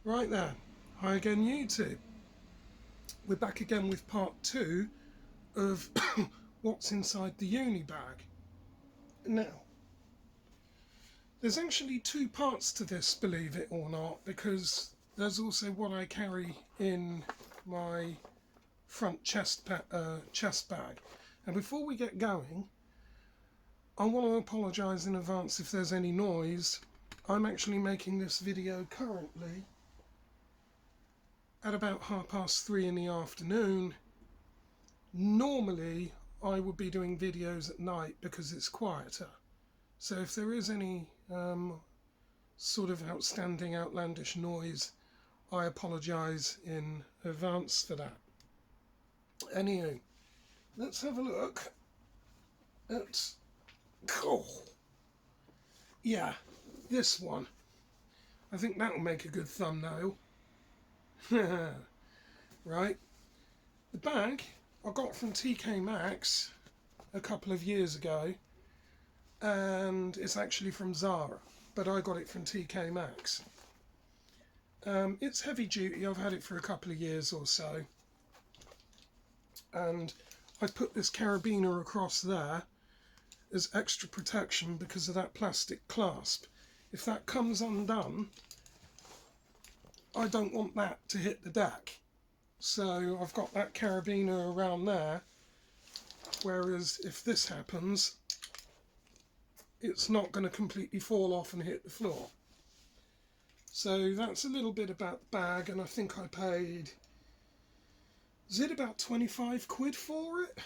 Right then, hi again YouTube. We're back again with part 2 of what's inside the uni bag. Now, there's actually 2 parts to this, believe it or not, because there's also what I carry in my front chest bag. And before we get going, I want to apologise in advance if there's any noise. I'm actually making this video currently at about 3:30 in the afternoon. Normally I would be doing videos at night because it's quieter. So if there is any sort of outstanding, outlandish noise, I apologise in advance for that. Anywho, let's have a look at, yeah, this one. I think that will make a good thumbnail. Right, the bag I got from TK Maxx a couple of years ago, and it's actually from Zara, but I got it from TK Maxx. It's heavy duty, I've had it for a couple of years or so, and I put this carabiner across there as extra protection because of that plastic clasp. If that comes undone, I don't want that to hit the deck. So I've got that carabiner around there, whereas if this happens, it's not going to completely fall off and hit the floor. So that's a little bit about the bag, and I think I paid, is it about 25 quid for it?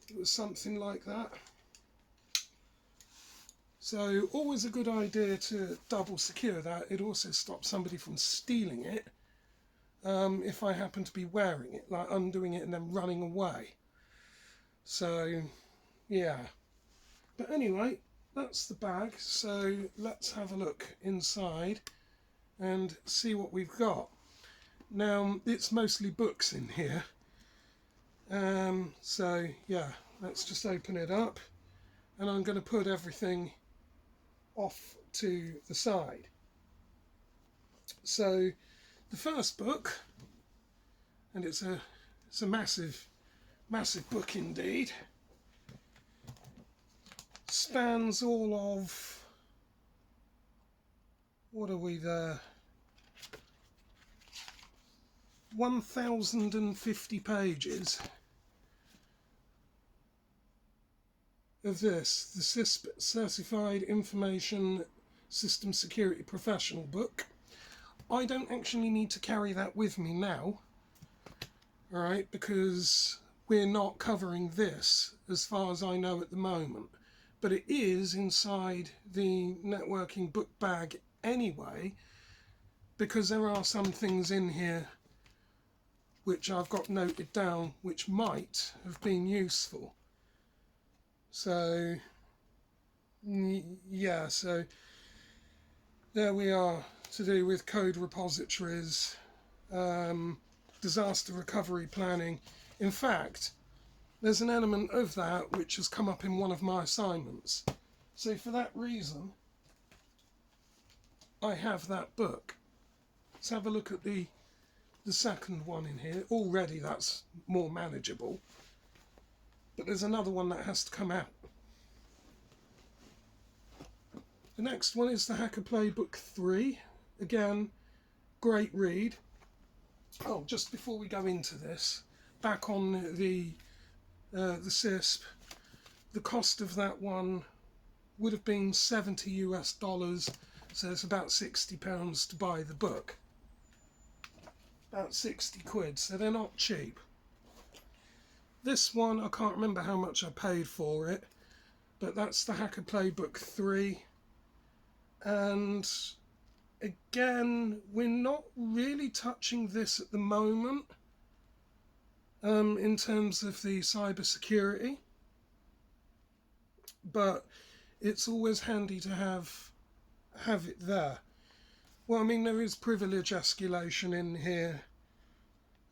It was something like that. So always a good idea to double secure that. It also stops somebody from stealing it if I happen to be wearing it, like undoing it and then running away. So yeah, but anyway, that's the bag. So let's have a look inside and see what we've got. Now it's mostly books in here, so yeah, let's just open it up, and I'm going to put everything off to the side. So the first book, and it's a massive book indeed, spans all of, what are we there, 1050 pages of this, the CISP Certified Information System Security Professional book. I don't actually need to carry that with me now, alright, because we're not covering this as far as I know at the moment, but it is inside the networking book bag anyway, because there are some things in here which I've got noted down which might have been useful. So yeah, so there we are, to do with code repositories, disaster recovery planning. In fact, there's an element of that which has come up in one of my assignments. So for that reason, I have that book. Let's have a look at the second one in here. Already that's more manageable. But there's another one that has to come out. The next one is the Hacker Playbook 3. Again, great read. Oh, just before we go into this, back on the CISP, the cost of that one would have been $70 US, so it's about £60 to buy the book. About 60 quid, so they're not cheap. This one, I can't remember how much I paid for it, but that's the Hacker Playbook 3. And again, we're not really touching this at the moment in terms of the cyber security, but it's always handy to have it there. Well, I mean, there is privilege escalation in here.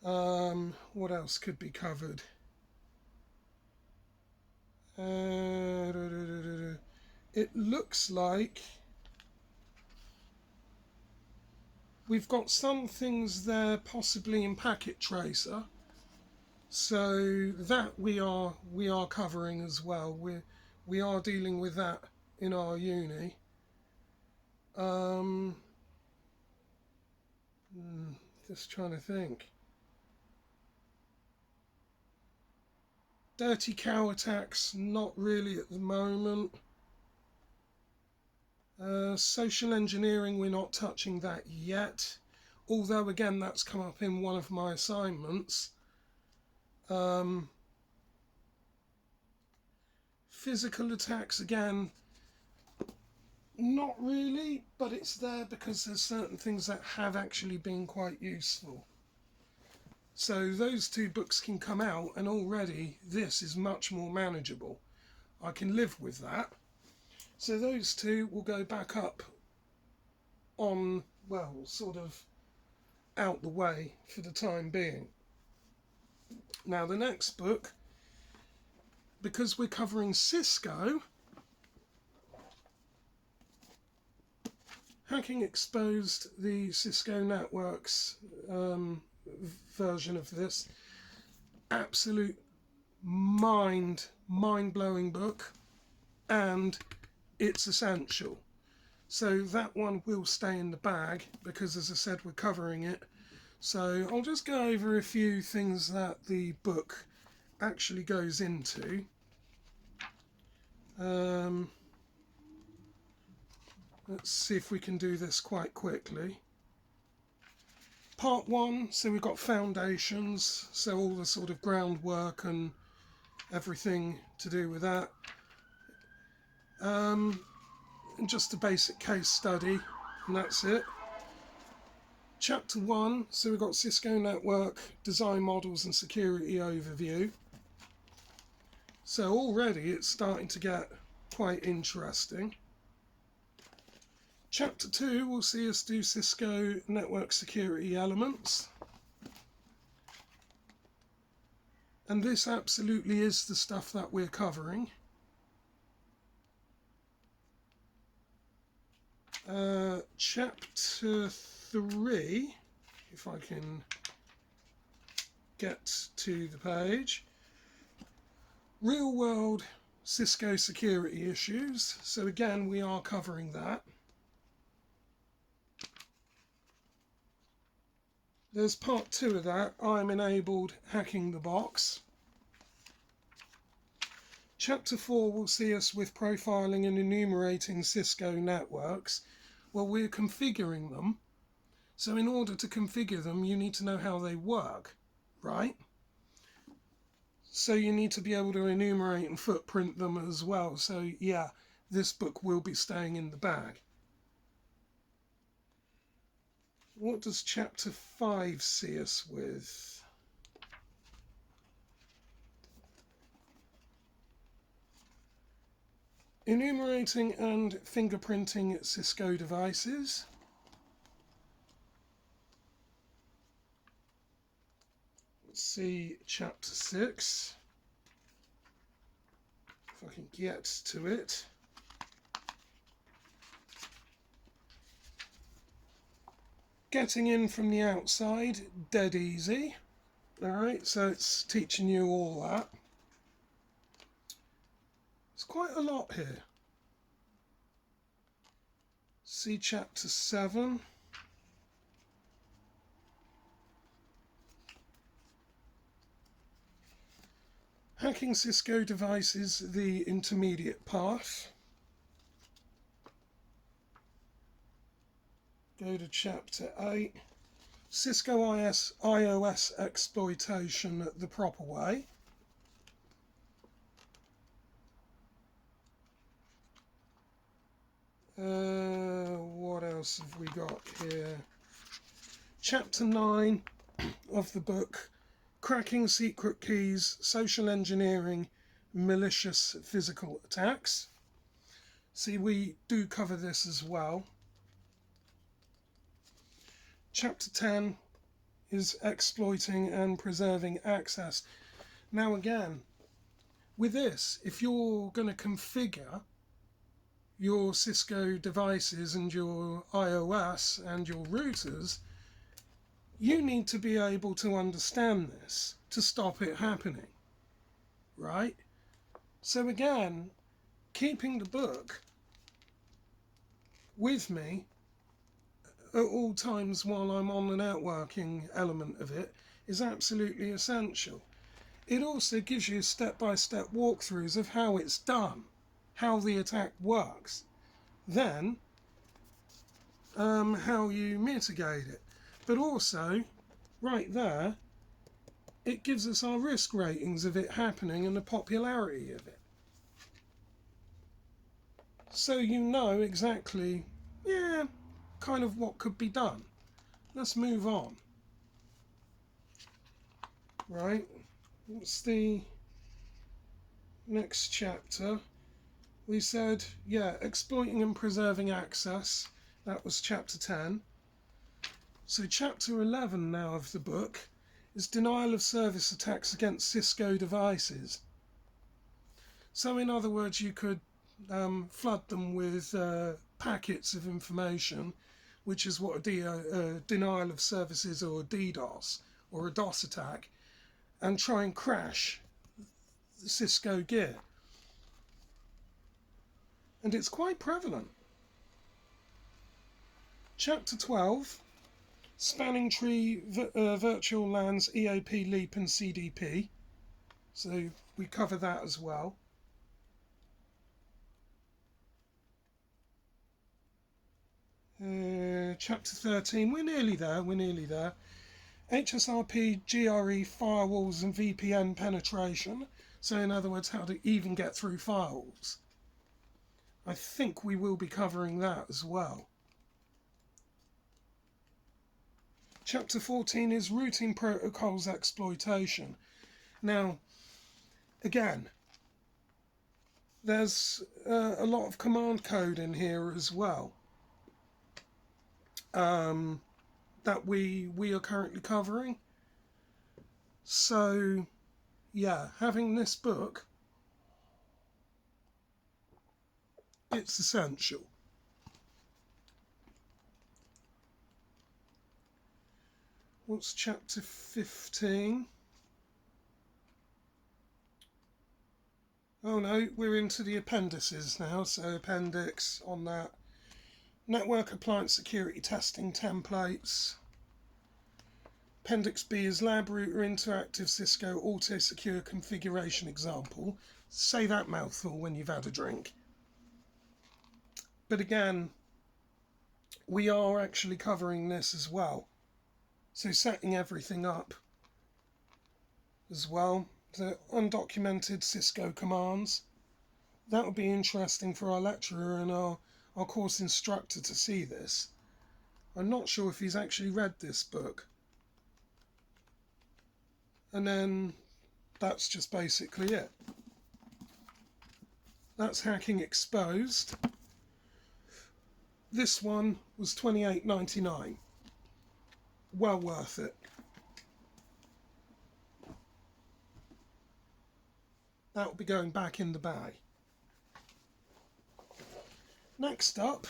What else could be covered? It looks like We've got some things there possibly in Packet Tracer, so that we are covering as well. We are dealing with that in our uni. Just trying to think. Dirty cow attacks, not really at the moment. Social engineering, we're not touching that yet. Although, again, that's come up in one of my assignments. Physical attacks, again, not really, but it's there because there's certain things that have actually been quite useful. So those two books can come out, and already this is much more manageable. I can live with that. So those two will go back up on, well, sort of out the way for the time being. Now the next book, because we're covering Cisco, Hacking Exposed, the Cisco Networks version of this. Absolute mind-blowing book, and it's essential. So that one will stay in the bag because, as I said, we're covering it. So I'll just go over a few things that the book actually goes into. Let's see if we can do this quite quickly. Part 1, so we've got foundations, so all the sort of groundwork and everything to do with that. And just a basic case study, and that's it. Chapter 1, so we've got Cisco Network, Design Models and Security Overview. So already it's starting to get quite interesting. Chapter 2 will see us do Cisco Network Security Elements. And this absolutely is the stuff that we're covering. Chapter 3, if I can get to the page. Real world Cisco security issues. So again, we are covering that. There's part 2 of that, I'm enabled hacking the box. Chapter 4 will see us with profiling and enumerating Cisco networks. Well, we're configuring them. So in order to configure them, you need to know how they work, right? So you need to be able to enumerate and footprint them as well. So yeah, this book will be staying in the bag. What does chapter 5 see us with? Enumerating and fingerprinting Cisco devices. Let's see chapter 6. If I can get to it. Getting in from the outside, dead easy. Alright, so it's teaching you all that. It's quite a lot here. See chapter 7. Hacking Cisco devices, the intermediate path. Go to chapter 8. Cisco iOS exploitation the proper way. What else have we got here? Chapter 9 of the book, Cracking Secret Keys, Social Engineering, Malicious Physical Attacks. See, we do cover this as well. Chapter 10 is Exploiting and Preserving Access. Now again, with this, if you're going to configure your Cisco devices and your iOS and your routers, you need to be able to understand this to stop it happening, right? So again, keeping the book with me at all times while I'm on the networking element of it is absolutely essential. It also gives you step-by-step walkthroughs of how it's done, how the attack works, then how you mitigate it. But also, right there, it gives us our risk ratings of it happening and the popularity of it. So you know exactly, yeah, kind of what could be done. Let's move on. Right, what's the next chapter? We said, yeah, exploiting and preserving access. That was chapter 10. So chapter 11 now of the book is denial of service attacks against Cisco devices. So in other words, you could flood them with packets of information, which is what a denial of service is, or a DDoS, or a DOS attack, and try and crash the Cisco gear. And it's quite prevalent. Chapter 12, Spanning Tree Virtual LANs, EAP, LEAP and CDP. So we cover that as well. Chapter 13, we're nearly there. HSRP, GRE, firewalls and VPN penetration. So in other words, how to even get through firewalls. I think we will be covering that as well. Chapter 14 is routing protocols exploitation. Now, again, there's a lot of command code in here as well that we are currently covering. So, yeah, having this book, it's essential. What's chapter 15? Oh no, we're into the appendices now, so appendix on that. Network appliance security testing templates. Appendix B is lab router interactive Cisco auto secure configuration example. Say that mouthful when you've had a drink. But again, we are actually covering this as well. So setting everything up as well. The undocumented Cisco commands. That would be interesting for our lecturer and our course instructor to see this. I'm not sure if he's actually read this book. And then that's just basically it. That's Hacking Exposed. This one was $28.99. Well worth it. That will be going back in the bag. Next up,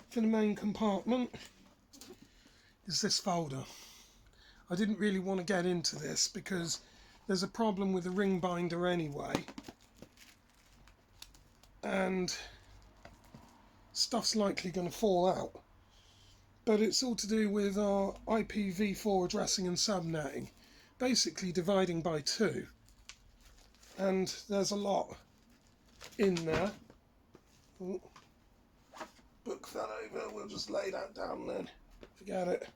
for the main compartment, is this folder. I didn't really want to get into this because there's a problem with the ring binder anyway. And stuff's likely going to fall out. But it's all to do with our IPv4 addressing and subnetting. Basically dividing by 2. And there's a lot in there. Ooh. Book fell over, we'll just lay that down then. Forget it.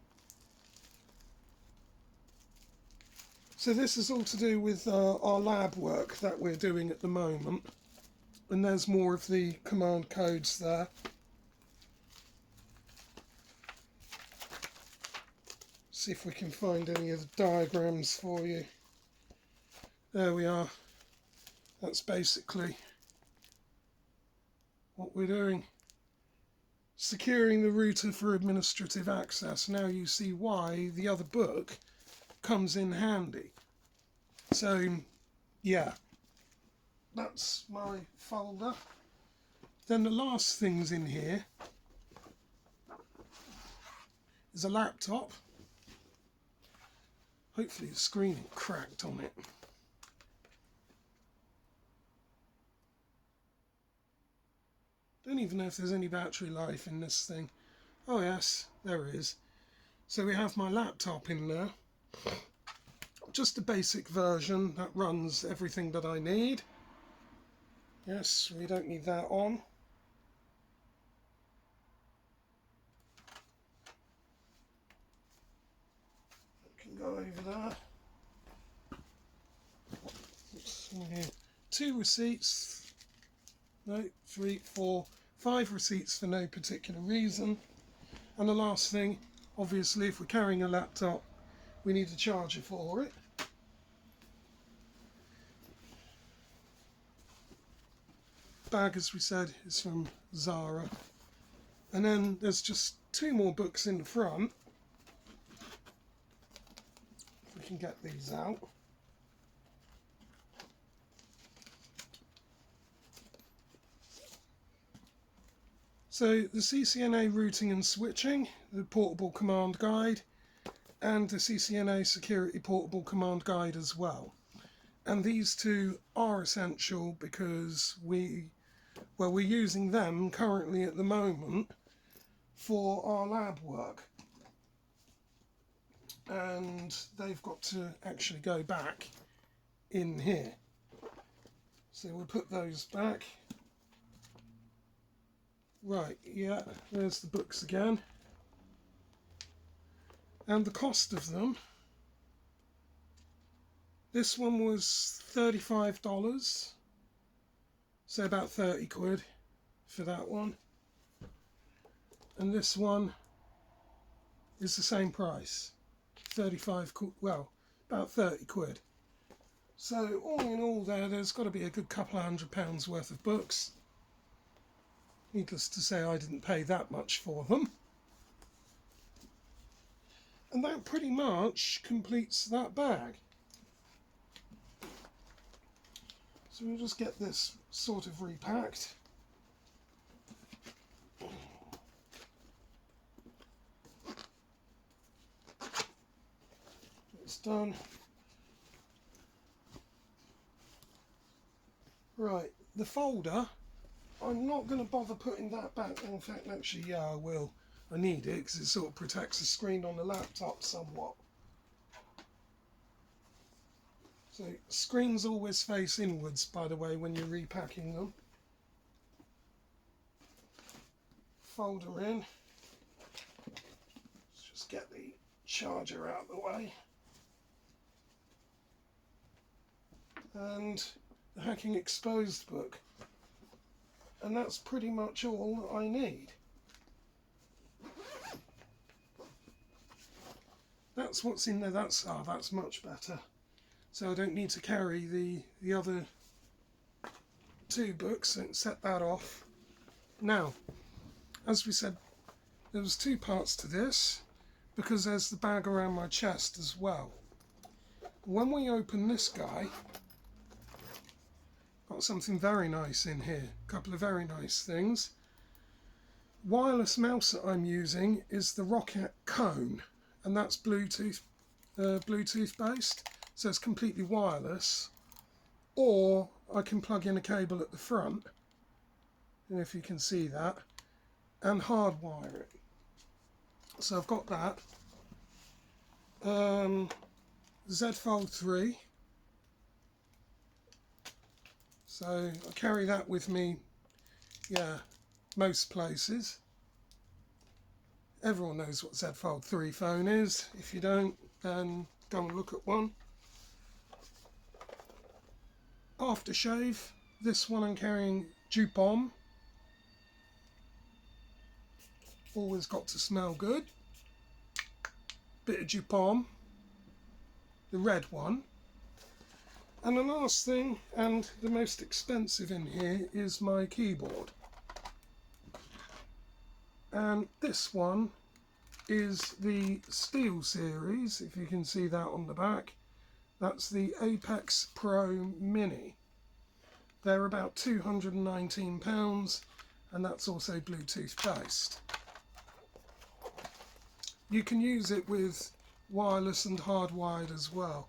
So this is all to do with our lab work that we're doing at the moment. And there's more of the command codes there. See if we can find any of the diagrams for you. There we are. That's basically what we're doing. Securing the router for administrative access. Now you see why the other book comes in handy. So, yeah. That's my folder. Then the last things in here is a laptop. Hopefully the screen ain't cracked on it. Don't even know if there's any battery life in this thing. Oh yes, there is. So we have my laptop in there. Just a basic version that runs everything that I need. Yes, we don't need that on. Can go over there. What's in here? 2 receipts. No, 3, 4, 5 receipts for no particular reason. And the last thing, obviously, if we're carrying a laptop, we need a charger for it. Bag, as we said, is from Zara. And then there's just 2 more books in the front. If we can get these out. So the CCNA routing and switching, the portable command guide, and the CCNA security portable command guide as well. And these 2 are essential because we're using them currently at the moment for our lab work. And they've got to actually go back in here. So we'll put those back. Right, yeah, there's the books again. And the cost of them. This one was $35. So about 30 quid for that one. And this one is the same price. 35 quid, well, about 30 quid. So all in all there's got to be a good couple of £100 worth of books. Needless to say, I didn't pay that much for them. And that pretty much completes that bag. So we'll just get this sort of repacked. It's done. Right, the folder, I'm not going to bother putting that back. In fact, actually, yeah, I will. I need it because it sort of protects the screen on the laptop somewhat. So screens always face inwards, by the way, when you're repacking them. Folder in. Let's just get the charger out of the way. And the Hacking Exposed book. And that's pretty much all I need. That's what's in there. That's much better. So I don't need to carry the other 2 books and set that off. Now, as we said, there was 2 parts to this because there's the bag around my chest as well. When we open this guy, got something very nice in here. A couple of very nice things. Wireless mouse that I'm using is the Roccat Cone, and that's Bluetooth based, so it's completely wireless. Or I can plug in a cable at the front, and if you can see that, and hardwire it. So I've got that. Z Fold 3. So I carry that with me, yeah, most places. Everyone knows what Z Fold 3 phone is. If you don't, then go and look at one. Aftershave. This one I'm carrying Dupont. Always got to smell good. Bit of Dupont. The red one. And the last thing, and the most expensive in here, is my keyboard. And this one is the Steel series, if you can see that on the back. That's the Apex Pro Mini. They're about £219, and that's also Bluetooth based. You can use it with wireless and hardwired as well.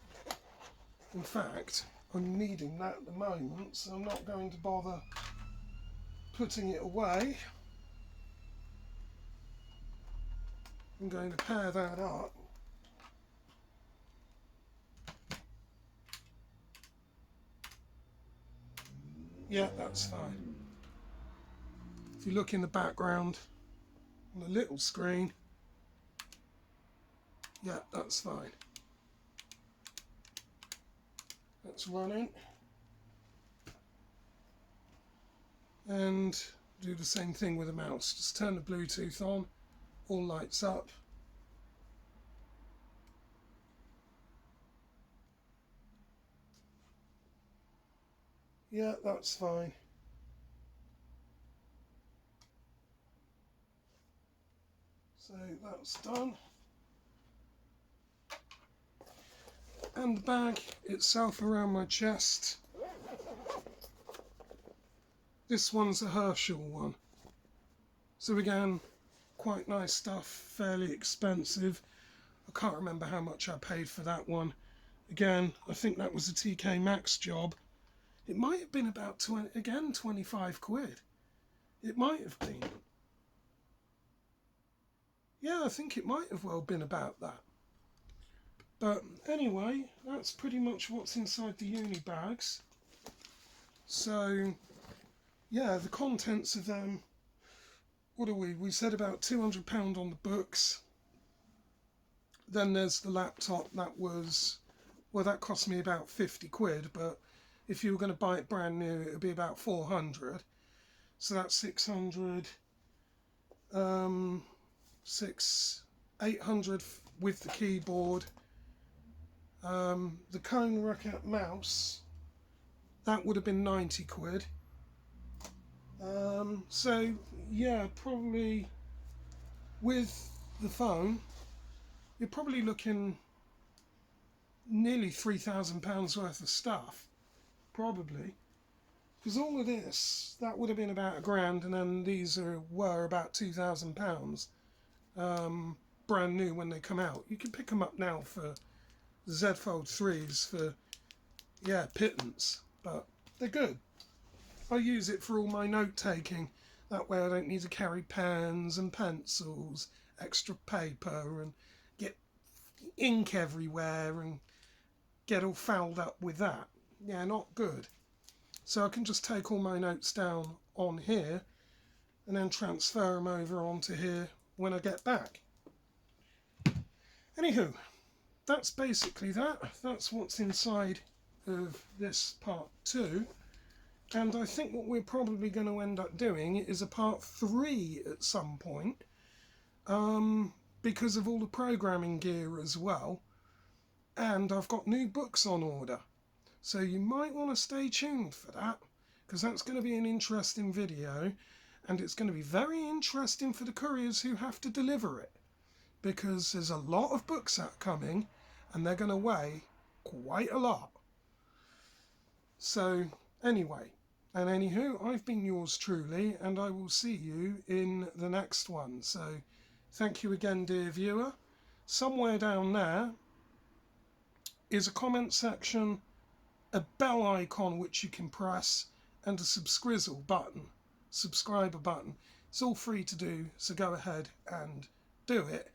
In fact, I'm needing that at the moment, so I'm not going to bother putting it away. I'm going to pair that up. Yeah, that's fine. If you look in the background on the little screen, yeah, that's fine. That's running. And do the same thing with the mouse. Just turn the Bluetooth on, all lights up. Yeah, that's fine. So that's done. And the bag itself around my chest. This one's a Herschel one. So again, quite nice stuff, fairly expensive. I can't remember how much I paid for that one. Again, I think that was a TK Maxx job. It might have been about 25 quid. It might have been. Yeah, I think it might have well been about that. But anyway, that's pretty much what's inside the uni bags. So, yeah, the contents of them, what are we? We said about £200 on the books. Then there's the laptop, that was, well, that cost me about 50 quid, but if you were going to buy it brand new, it would be about 400. So that's 600, 800 with the keyboard. The Kone Rocket mouse, that would have been 90 quid. So yeah, probably with the phone, you're probably looking nearly £3,000 worth of stuff, probably. Because all of this, that would have been about £1,000, and then these were about £2,000, brand new when they come out. You can pick them up now for the Z Fold 3s for, yeah, pittance, but they're good. I use it for all my note taking. That way I don't need to carry pens and pencils, extra paper, and get ink everywhere and get all fouled up with that. Yeah, not good. So I can just take all my notes down on here and then transfer them over onto here when I get back. Anywho, that's basically that. That's what's inside of this part 2. And I think what we're probably going to end up doing is a part 3 at some point, because of all the programming gear as well. And I've got new books on order. So you might want to stay tuned for that, because that's going to be an interesting video, and it's going to be very interesting for the couriers who have to deliver it, because there's a lot of books coming, and they're going to weigh quite a lot. So anyway, and anywho, I've been yours truly, and I will see you in the next one. So thank you again, dear viewer. Somewhere down there is a comment section, a bell icon which you can press, and a subscriber button. It's all free to do, so go ahead and do it.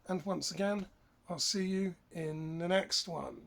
And once again, I'll see you in the next one.